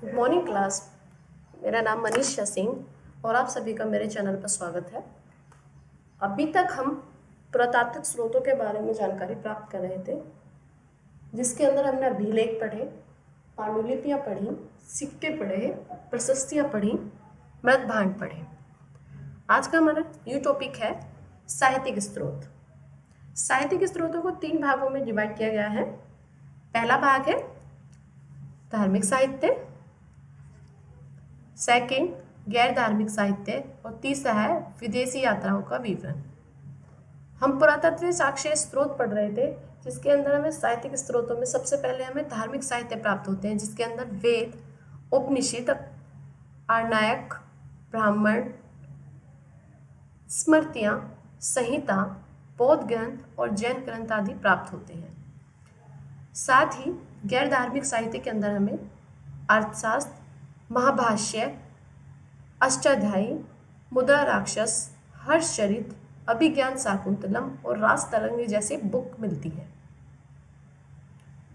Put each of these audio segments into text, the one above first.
Good morning class. मेरा नाम मनीषा सिंह और आप सभी का मेरे चैनल पर स्वागत है। अभी तक हम पुरातात्विक स्रोतों के बारे में जानकारी प्राप्त कर रहे थे, जिसके अंदर हमने अभिलेख पढ़े, पांडुलिपियाँ पढ़ी, सिक्के पढ़े, प्रशस्तियाँ पढ़ी, मृत भांड पढ़े। आज का हमारा न्यू टॉपिक है साहित्यिक स्रोत। साहित्यिक स्रोतों को 3 भागों में डिवाइड किया गया है। पहला भाग है धार्मिक साहित्य, सेकंड गैर धार्मिक साहित्य और तीसरा है विदेशी यात्राओं का विवरण। हम पुरातत्व साक्ष्य स्रोत पढ़ रहे थे, जिसके अंदर हमें साहित्यिक स्रोतों में सबसे पहले हमें धार्मिक साहित्य प्राप्त होते हैं, जिसके अंदर वेद, उपनिषद, आरण्यक, ब्राह्मण, स्मृतियाँ, संहिता, बौद्ध ग्रंथ और जैन ग्रंथ आदि प्राप्त होते हैं। साथ ही गैर धार्मिक साहित्य के अंदर हमें अर्थशास्त्र, महाभाष्य, अष्टाध्यायी, मुद्रा राक्षस, हर्षचरित, अभिज्ञान शाकुंतलम और रासतरंगी जैसी बुक मिलती है,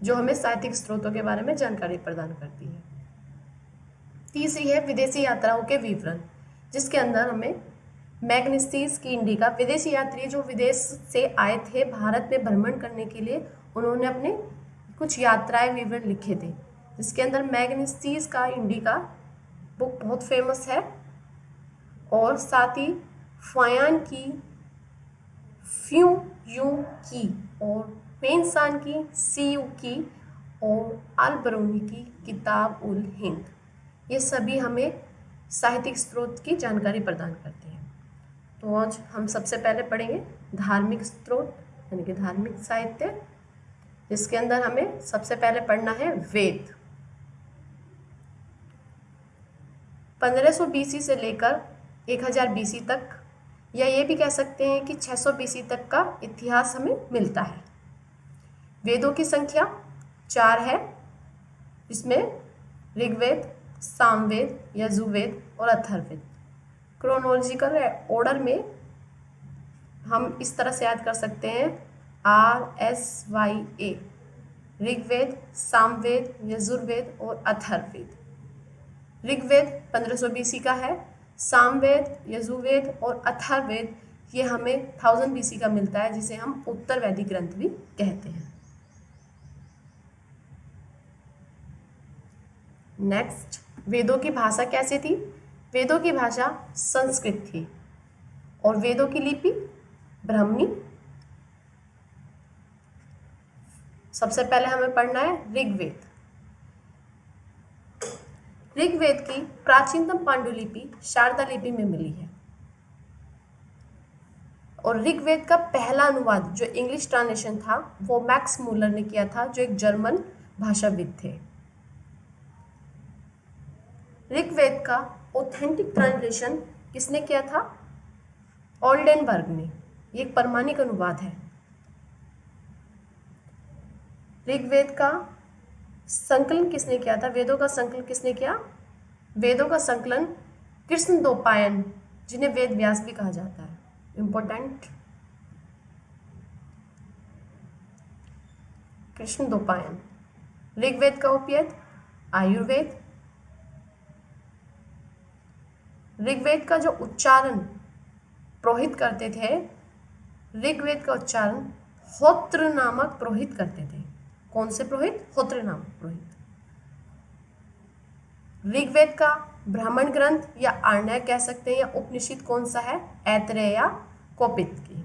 जो हमें साहित्यिक स्रोतों के बारे में जानकारी प्रदान करती है। तीसरी है विदेशी यात्राओं के विवरण, जिसके अंदर हमें मैग्नेसीस की इंडिका, विदेशी यात्री जो विदेश से आए थे भारत में भ्रमण करने के लिए, उन्होंने अपने कुछ यात्राएं विवरण लिखे थे, जिसके अंदर मैग्नेसीस का इंडिका बुक बहुत फेमस है। और साथ ही फयान की फ्यू यू की और पेंसान की सी यू की और अल-बरूनी की किताब उल हिंद, ये सभी हमें साहित्यिक स्रोत की जानकारी प्रदान करते हैं। तो आज हम सबसे पहले पढ़ेंगे धार्मिक स्रोत यानी कि धार्मिक साहित्य, जिसके अंदर हमें सबसे पहले पढ़ना है वेद। 1500 बीसी से लेकर 1000 बीसी तक, या ये भी कह सकते हैं कि 600 बीसी तक का इतिहास हमें मिलता है। वेदों की संख्या 4 है, इसमें ऋग्वेद, सामवेद, यजुर्वेद और अथर्ववेद। क्रोनोलॉजिकल ऑर्डर में हम इस तरह से याद कर सकते हैं RSYA: ऋग्वेद, सामवेद, यजुर्वेद और अथर्ववेद। ऋग्वेद 1500 बीसी का है, सामवेद, यजुर्वेद और अथर्ववेद ये हमें 1000 बीसी का मिलता है, जिसे हम उत्तर वैदिक ग्रंथ भी कहते हैं। नेक्स्ट, वेदों की भाषा कैसी थी? वेदों की भाषा संस्कृत थी और वेदों की लिपि ब्राह्मी। सबसे पहले हमें पढ़ना है ऋग्वेद। ऋग्वेद की प्राचीनतम पांडुलिपि शारदा लिपि में मिली है और ऋग्वेद का पहला अनुवाद जो इंग्लिश ट्रांसलेशन था वो मैक्स मूलर ने किया था, जो एक जर्मन भाषाविद थे। ऋग्वेद का ऑथेंटिक ट्रांसलेशन किसने किया था? ओल्डेनबर्ग ने। ये एक प्रमाणिक अनुवाद है। ऋग्वेद का संकलन किसने किया था? वेदों का संकलन किसने किया? वेदों का संकलन कृष्णद्वैपायन, जिन्हें वेद व्यास भी कहा जाता है। इंपॉर्टेंट, कृष्णद्वैपायन। ऋग्वेद का उपवेद आयुर्वेद। ऋग्वेद का जो उच्चारण पुरोहित करते थे, ऋग्वेद का उच्चारण होत्र नामक पुरोहित करते थे। कौन से पुरोहित? होत्र नामक पुरोहित। ऋग्वेद का ब्राह्मण ग्रंथ या आरण्यक कह सकते हैं, या उपनिषद कौन सा है? ऐतरेय या कौपित की।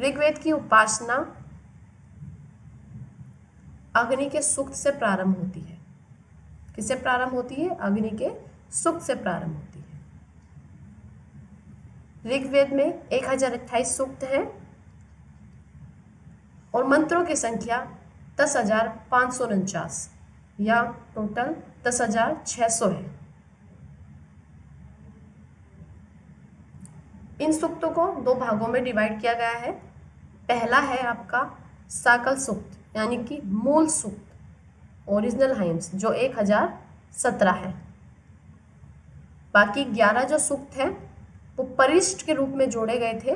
ऋग्वेद की उपासना अग्नि के सूक्त से प्रारंभ होती है। किससे प्रारंभ होती है? अग्नि के सूक्त से प्रारंभ होती है। ऋग्वेद में 1028 सूक्त हैं और मंत्रों की संख्या 10,549 या टोटल 10,600 है। इन सूक्तों को 2 भागों में डिवाइड किया गया है। पहला है आपका साकल सूक्त यानी कि मूल सूक्त, ओरिजिनल हाइम्स, जो 1017 है। बाकी 11 जो सूक्त हैं वो परिशिष्ट के रूप में जोड़े गए थे,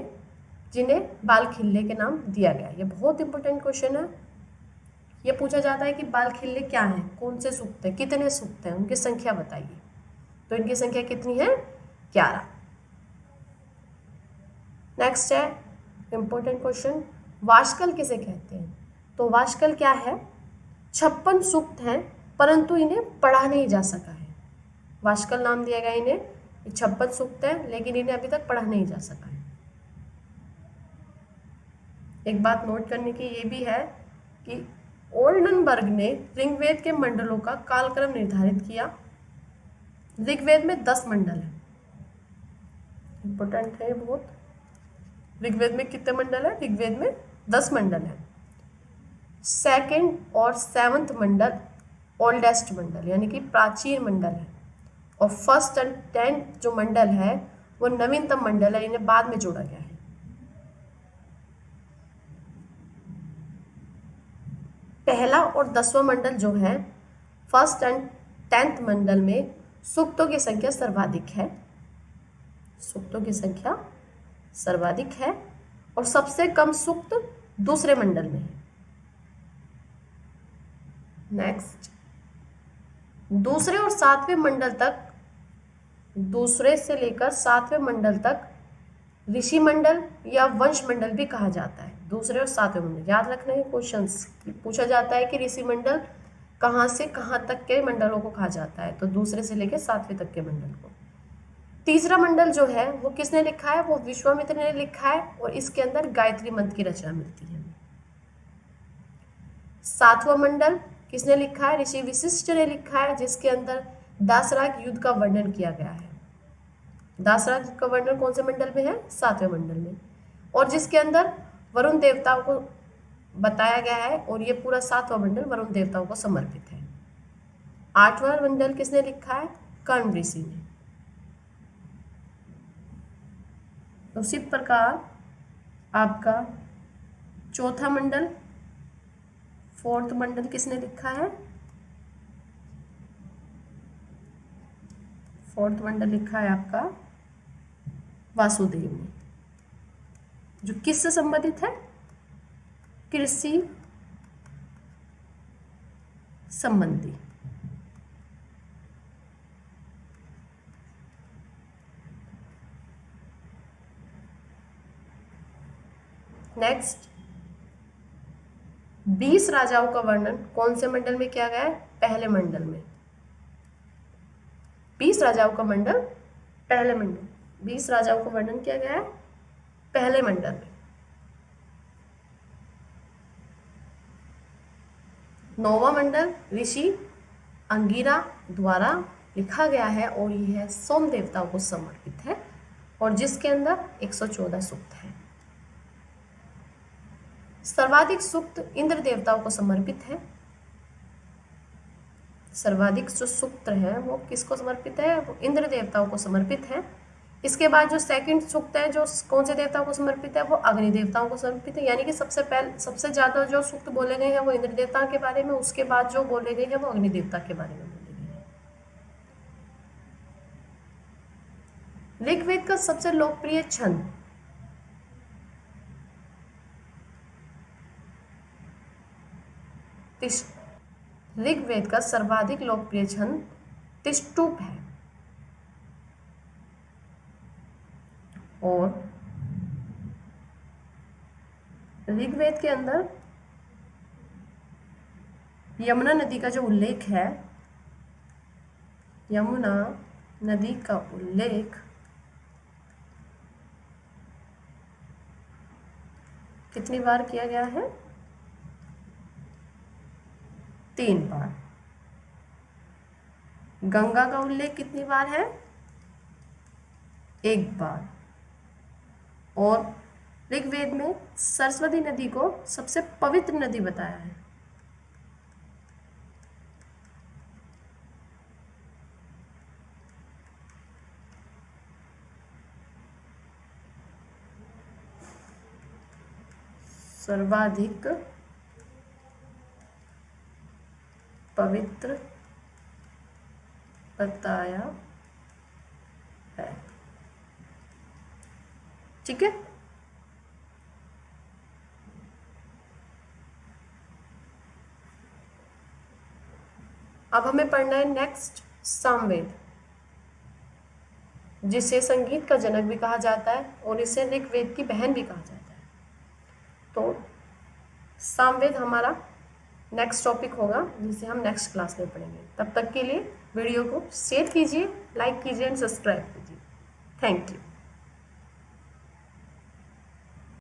जिन्हें बाल खिल्ले के नाम दिया गया। ये बहुत इंपॉर्टेंट क्वेश्चन है। ये पूछा जाता है कि बाल खिलने क्या है, कौन से सूक्त है, कितने सूक्त हैं, उनकी संख्या बताइए। तो इनकी संख्या कितनी है? 11। नेक्स्ट है इंपॉर्टेंट क्वेश्चन, वाष्कल किसे कहते हैं? तो वाष्कल क्या है? 56 सूक्त हैं परंतु इन्हें पढ़ा नहीं जा सका है। वाष्कल नाम दिया गया इन्हें, 56 सूक्त है लेकिन इन्हें अभी तक पढ़ा नहीं जा सका है। एक बात नोट करने की ये भी है कि ओल्डनबर्ग ने ऋग्वेद के मंडलों का कालक्रम निर्धारित किया। ऋग्वेद में 10 मंडल है, इंपॉर्टेंट है बहुत। ऋग्वेद में कितने मंडल है? ऋग्वेद में 10 मंडल है। सेकंड और 7th मंडल ओल्डेस्ट मंडल यानी कि प्राचीन मंडल है, और 1st और 10th जो मंडल है वो नवीनतम मंडल है, इन्हें बाद में जोड़ा गया है। पहला और 10वां मंडल जो है 1st एंड 10th मंडल में सूक्तों की संख्या सर्वाधिक है, सूक्तों की संख्या सर्वाधिक है, और सबसे कम सूक्त दूसरे मंडल में है। नेक्स्ट, दूसरे और 7वें मंडल तक, दूसरे से लेकर 7वें मंडल तक ऋषि मंडल या वंश मंडल भी कहा जाता है। दूसरे और 7वें मंडल याद रखना है, क्वेश्चंस पूछा जाता है कि ऋषि मंडल कहाँ से कहाँ तक के मंडलों को कहा जाता है, तो दूसरे से लेकर 7वें तक के मंडल को। तीसरा मंडल जो है वो किसने लिखा है? वो विश्वामित्र ने लिखा है, और इसके अंदर गायत्री मंत्र की रचना मिलती है। 7वां मंडल किसने लिखा है? ऋषि वशिष्ठ ने लिखा है, जिसके अंदर दासराग युद्ध का वर्णन किया गया है। दासराग युद्ध का वर्णन कौन से मंडल में है? 7वें मंडल में, और जिसके अंदर वरुण देवताओं को बताया गया है, और ये पूरा 7वां मंडल वरुण देवताओं को समर्पित है। 8वां मंडल किसने लिखा है? कर्ण ऋषि ने। उसी प्रकार आपका 4था मंडल, 4th मंडल किसने लिखा है? 4th मंडल लिखा है आपका वासुदेव ने, जो किससे संबंधित है? कृषि संबंधी। नेक्स्ट, 20 राजाओं का वर्णन कौन से मंडल में किया गया है? पहले मंडल में। 20 राजाओं का मंडल पहले मंडल, 20 राजाओं का वर्णन किया गया है पहले मंडल में। 9वां मंडल ऋषि अंगिरा द्वारा लिखा गया है, और यह सोम देवताओं को समर्पित है, और जिसके अंदर 114 सूक्त है। सर्वाधिक सूक्त इंद्र देवताओं को समर्पित है। सर्वाधिक जो सूक्त है वो किसको समर्पित है? वो इंद्र देवताओं को समर्पित है। इसके बाद जो सेकंड सूक्त है जो कौन से देवताओं को समर्पित है? वो अग्नि देवताओं को समर्पित है। यानी कि सबसे ज्यादा जो सूक्त बोले गए हैं वो इंद्र देवता के बारे में, उसके बाद जो बोले गए हैं वो अग्नि देवता के बारे में बोले गए हैं। ऋग्वेद का सबसे लोकप्रिय छंद ऋग्वेद का सर्वाधिक लोकप्रिय छंद तिष्टुप है, और ऋग्वेद के अंदर यमुना नदी का जो उल्लेख है, यमुना नदी का उल्लेख कितनी बार किया गया है? 3 बार। गंगा का उल्लेख कितनी बार है? 1 बार। और ऋग्वेद में सरस्वती नदी को सबसे पवित्र नदी बताया है। सर्वाधिक पवित्र बताया है। ठीक है, अब हमें पढ़ना है नेक्स्ट सामवेद, जिसे संगीत का जनक भी कहा जाता है और इसे ऋग्वेद की बहन भी कहा जाता है। तो सामवेद हमारा नेक्स्ट टॉपिक होगा, जिसे हम नेक्स्ट क्लास में पढ़ेंगे। तब तक के लिए वीडियो को शेयर कीजिए, लाइक कीजिए एंड सब्सक्राइब कीजिए। Thank you.